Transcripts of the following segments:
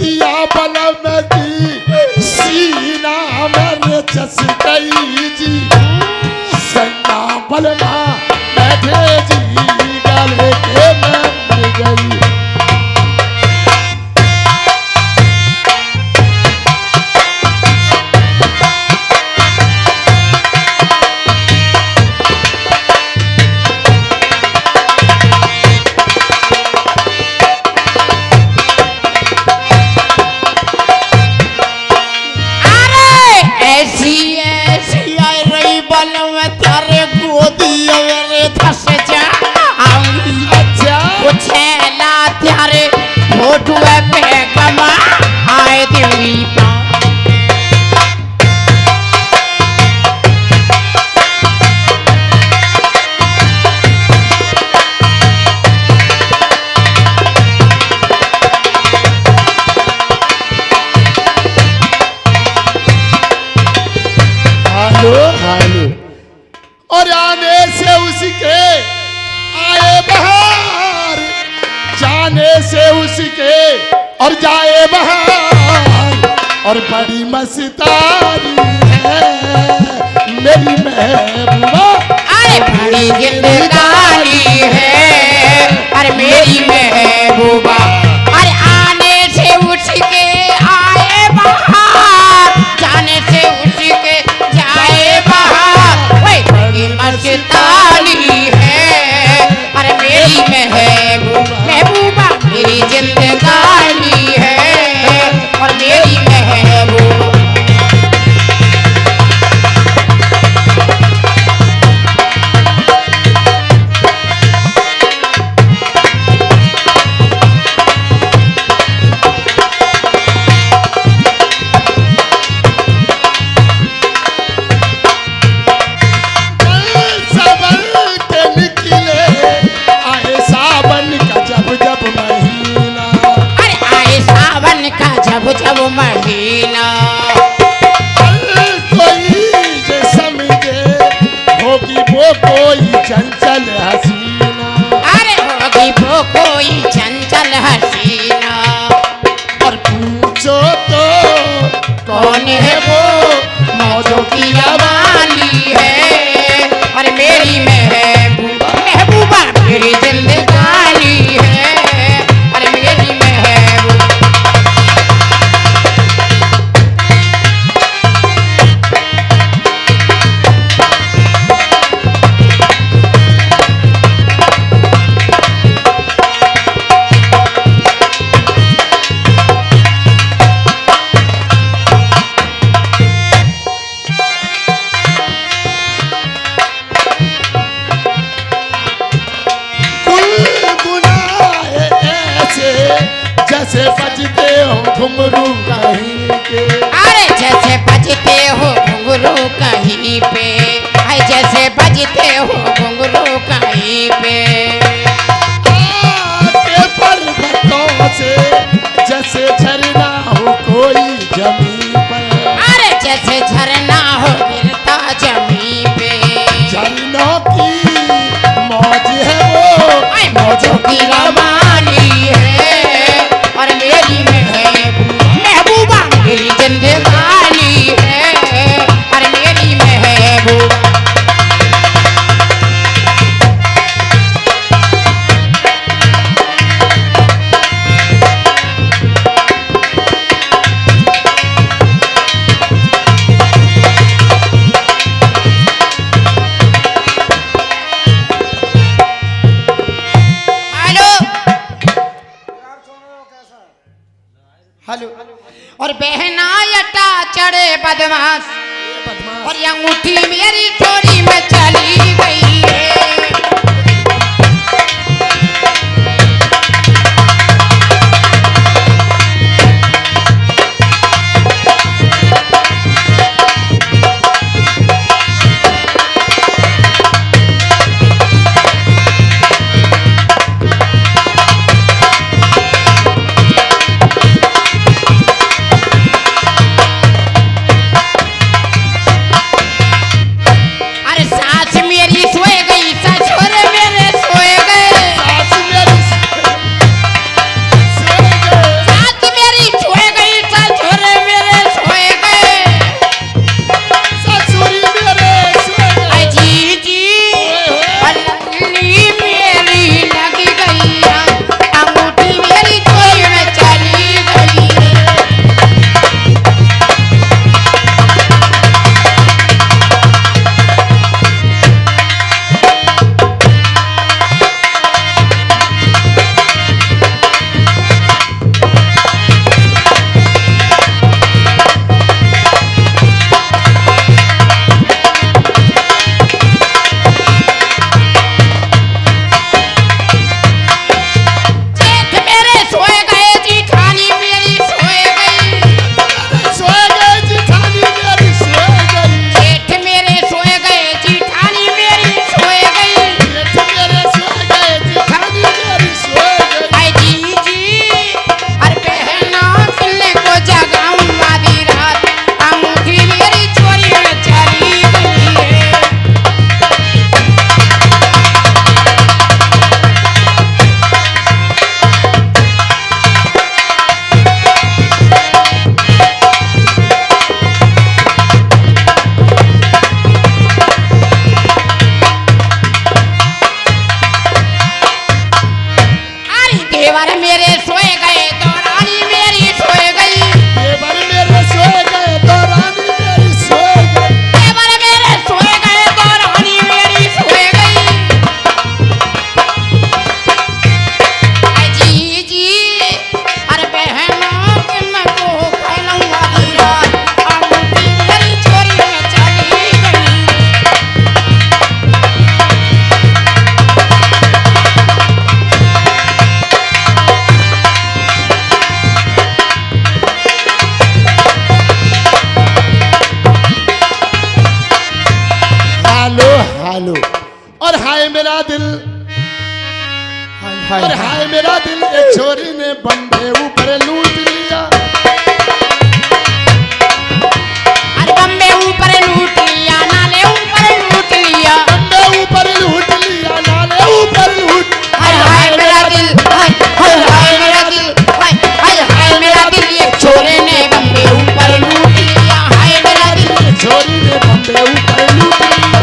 दिया बलम दी सीना मेरे चस गई जी सैया बलमा बैठे जी गले के मैं गई। और आने से उसके आए बहार जाने से उसके और जाए बहार और बड़ी मस्तानी है मेरी महबूबा अरे बड़ी जिंदगानी है अरे मेरी महबूबा अरे आने से उसके आए बहार जाने से उसके जाए बहार बड़ी मस्तानी है अरे मेरी महबूबा मेरी जिंदगानी है और मेरी महबूबा। जब महीना कोई जे समझे होगी वो कोई चंचल हसीना अरे होगी वो कोई चंचल हसीना और पूछो तो कौन है वो मौजों की रवानी है और मेरी महबूबा मेरी जिंदगानी है और मेरी महबूबा। जैसे बजते हो घुंघरू कहीं के अरे जैसे बजते हो घुंघरू कहीं पे जैसे बजते हो घुंघरू कहीं पे आके पर्वतों से जैसे झरना हो कोई जमीन पर अरे जैसे झरना हो गिरता जमीन पे झरनों की मौज है वो मौजों की रवानी है और मेरी महबूबा मेरी जिंदगानी है और मेरी महबूबा। हेलो और बहना यटा चढ़े बदमाश और ये अंगूठी मेरी चोरी में चली गई है। अरे सास मेरी लो। और हाय मेरा दिल, और हाय मेरा दिल, एक छोरी ने बंदे ऊपर लूट लिया। अरे बम्बे ऊपर लूट लिया, नाले ऊपर लूट लिया, बंदे ऊपर लूट लिया, नाले ऊपर लूट। हाय हाय मेरा दिल, हाय हाय हाय मेरा दिल, हाय हाय हाय मेरा दिल, एक छोरे ने बम्बे ऊपर लूट लिया। हाय मेरा दिल, एक छोरी ने बंदे ऊपर लूट लिया।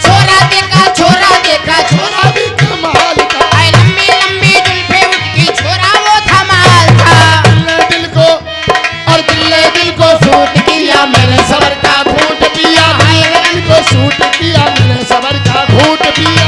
छोरा देखा, छोरा देखा, छोरा छोरा भी कमाल का, हाय लंबी लंबी जुल्फे उसकी, छोरा वो धमाल था। दिल को, और दिल को सूट किया, मैंने सबर का घूंट पिया। हाय दिल को सूट किया, मैंने सबर का घूंट पिया।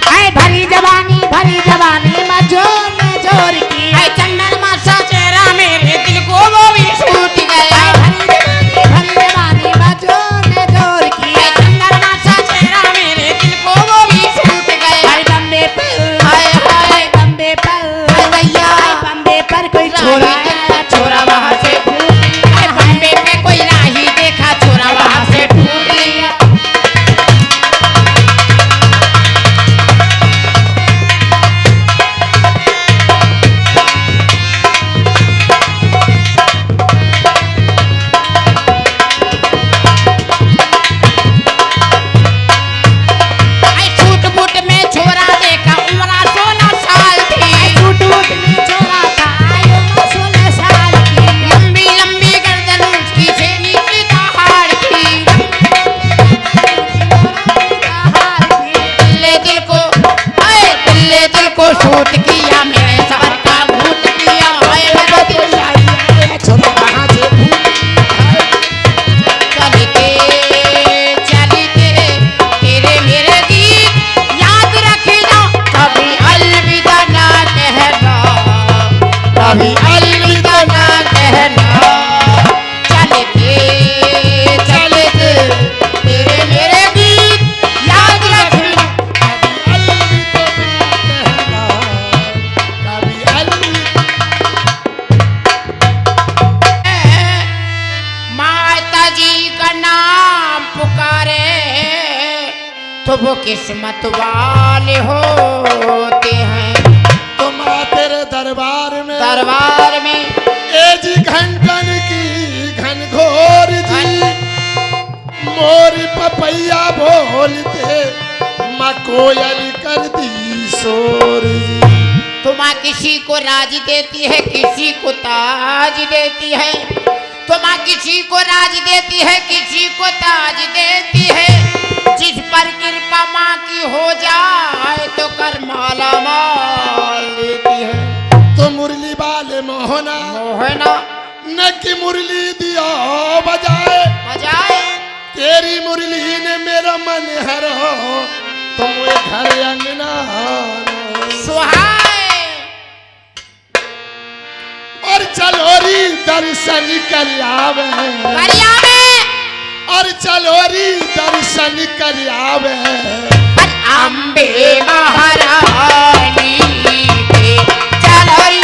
हाय भरी जवानी मजोर में जोर की, हाय चंद्रमा सा चेहरा मेरे दिल को वो भी छूट गया। भरी जवानी मजोर में जोर की, हाय चंद्रमा सा चेहरा मेरे दिल को वो भी छूट गया। हाय बम्बे पर, हाय हाय बम्बे पर, हाय भैया बम्बे पर कोई छोरा देखा, छोरा वहाँ से फूट लिया। हाय बम्बे पे कोई राही देखा, छोरा वहाँ से फूट लिया। आई छूट बूट में छोरा देखा, उम्र 16 साल थी। छूट बूट में छोरा था, उम्र 16 साल की। लंबी लंबी गर्दन उसकी से नीचे दहाड़ की। दिल्ले दिल को, हाय दिल्ले दिल को सूट किया, मेरे सबर का घूट किया। हाय मेरा दिल, छोरा वहाँ से घूंट। चलते चलते तेरे मेरे गीत याद रखना, कभी अलविदा ना कहना, कभी अलविदा ना कहना। चलते चलते तेरे मेरे गीत याद रखना। माता जी का नाम पुकारे तो वो किस्मत वाले होते हैं। तुम तेरे दरबार में, दरबार में ए जी घंटन की घनघोर जी, मोर पपैया बोलते, माँ कोयल कर दी शोर जी। तो माँ किसी को राज देती है, किसी को ताज देती है। तो माँ किसी को राज देती है, किसी को ताज देती है। जिस पर कृपा माँ की हो जाए तो कर माला माल देती है। तो मुरली वाले मोहना, मोहना न कि मुरली दिया बजाए, बजाए तेरी मुरली ने मेरा मन हरो, तुम घर अंगना सुहाए। और चलोरी दर्शन कर आवे, करिया में और चलोरी दर्शन कर आवे। अम्बे महारानी के चलोरी।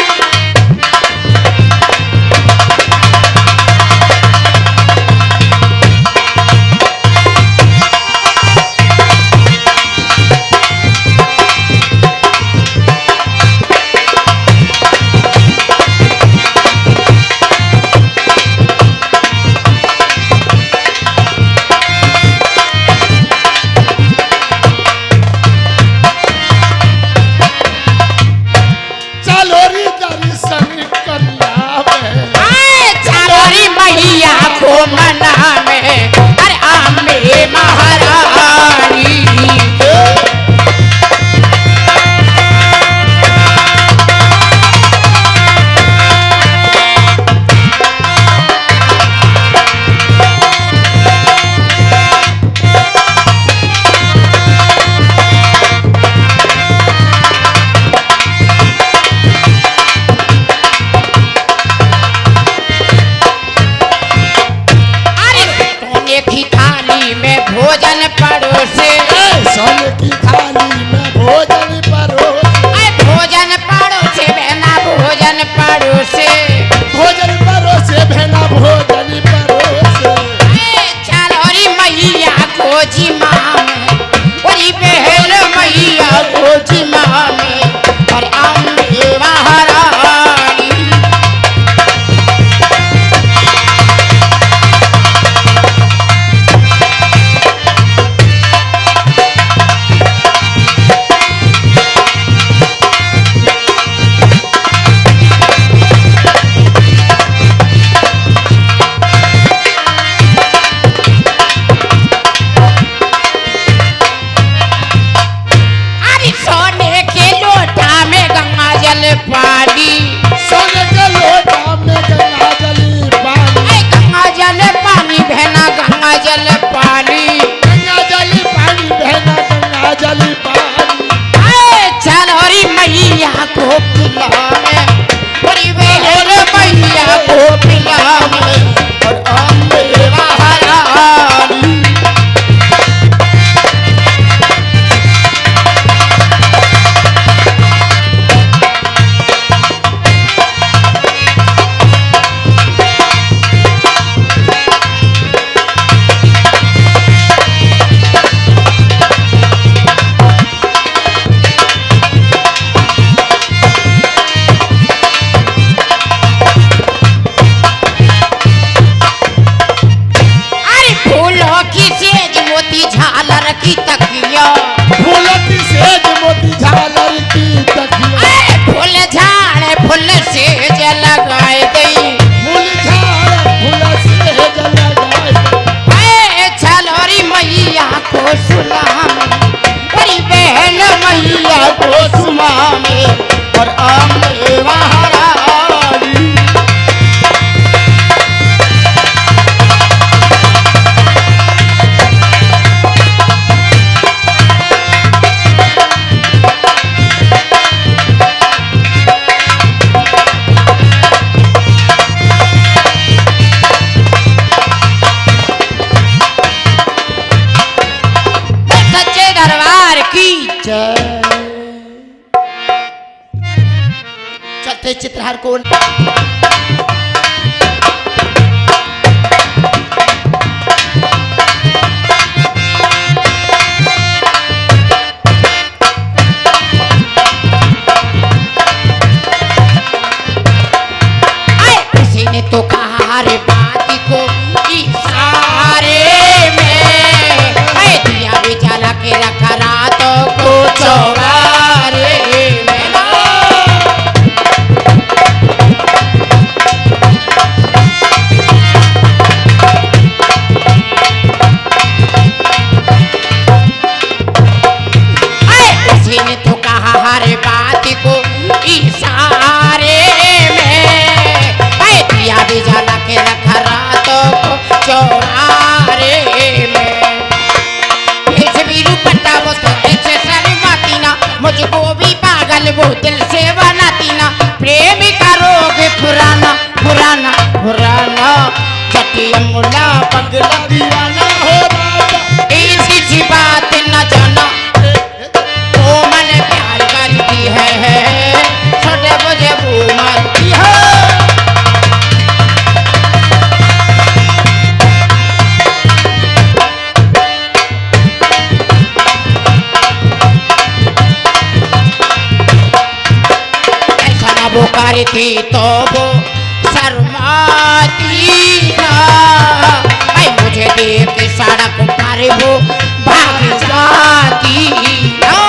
पानी सोने के लोटा में गंगा जली पानी गंगा जल पानी बहना गंगा जल पानी गंगा जली पानी बहना गंगा जली पानी चलोरी मैया को पिलाने बड़ी बेहर मैया को पिलाने और अम्बे महारानी झालर की तकिया फूल की सेज मोती झालर की तकिया फूल झाड़ फूल सेज लगाए गई फूल झाड़ फूल सेज लगाए छलोरी मैया को सुलाम बड़ी बहन मैया को सुमामे और अम्बे महारानी चलते चित्रहार को किसी ने तो कहा रे बात को इशारे में दिया भी जला के रखा रातों को चौबारे में इशारे में दिया भी जला के रखा रातों को चौरारे में पट्टा वो तो ऐसे शर्माती ना मुझको भी पागल वो दिल से बनाती ना प्रेम का रोग पुराना पुराना पुराना चटियमुला पगला दीवाना हो ऐसी सी बात न जाना वो मन प्यार करती है छोटे मुझे वो मारती है ऐसा ना वो करी थी तो वो शर्माती ना मुझे देख के सड़क पर वो भाग जाती ना